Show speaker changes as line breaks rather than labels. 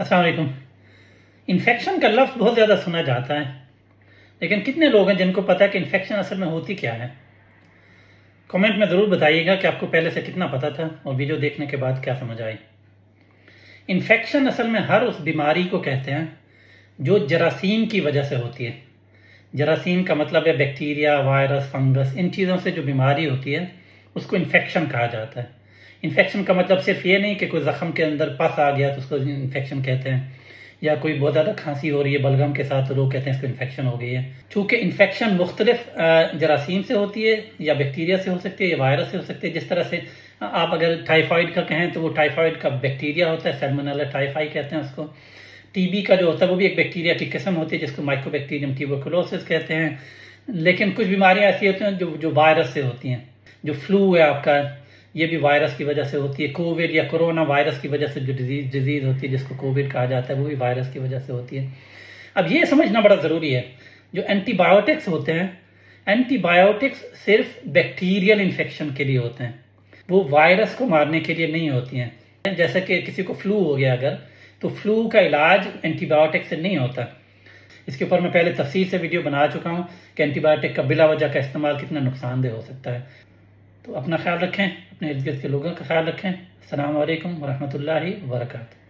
अस्सलाम वालेकुम। इन्फेक्शन का लफ्ज़ बहुत ज़्यादा सुना जाता है, लेकिन कितने लोग हैं जिनको पता है कि इन्फेक्शन असल में होती क्या है? कमेंट में ज़रूर बताइएगा कि आपको पहले से कितना पता था और वीडियो देखने के बाद क्या समझ आई। इन्फेक्शन असल में हर उस बीमारी को कहते हैं जो जरासीम की वजह से होती है। जरासीम का मतलब है बैक्टीरिया, वायरस, फंगस, इन चीज़ों से जो बीमारी होती है उसको इन्फेक्शन कहा जाता है। इन्फेक्शन का मतलब सिर्फ ये नहीं कि कोई ज़ख़म के अंदर पस आ गया तो उसको इन्फेक्शन कहते हैं, या कोई बहुत ज़्यादा खांसी हो रही है बलगम के साथ तो लोग कहते हैं इसको इन्फेक्शन हो गई है। चूँकि इन्फेक्शन मुख्तलिफ जरासीम से होती है, या बैक्टीरिया से हो सकती है, या वायरस से हो सकती है। जिस तरह से आप अगर टाइफाइड का कहें तो वो टाइफाइड का बैक्टीरिया होता है, सैल्मोनेला टाइफाई कहते हैं उसको। टीबी का जो होता है वो भी एक बैक्टीरिया की किस्म होती है जिसको माइकोबैक्टीरियम ट्यूबरकुलोसिस कहते हैं। लेकिन कुछ बीमारियां ऐसी होती हैं जो वायरस से होती हैं। जो फ्लू है आपका, ये भी वायरस की वजह से होती है। कोविड या कोरोना वायरस की वजह से जो डिजीज़ होती है जिसको कोविड कहा जाता है वो भी वायरस की वजह से होती है। अब ये समझना बड़ा ज़रूरी है, जो एंटीबायोटिक्स होते हैं, एंटीबायोटिक्स सिर्फ बैक्टीरियल इन्फेक्शन के लिए होते हैं, वो वायरस को मारने के लिए नहीं होती हैं। जैसे कि किसी को फ्लू हो गया अगर, तो फ्लू का इलाज एंटीबायोटिक से नहीं होता। इसके ऊपर मैं पहले तफसील से वीडियो बना चुका हूँ कि एंटीबायोटिक का बिला वजह का इस्तेमाल कितना नुकसानदेह हो सकता है। तो अपना ख्याल रखें, अपने इर्द गिर्द के लोगों का ख्याल रखें। अस्सलाम वालेकुम वरहमतुल्लाहि वबरकातुहू।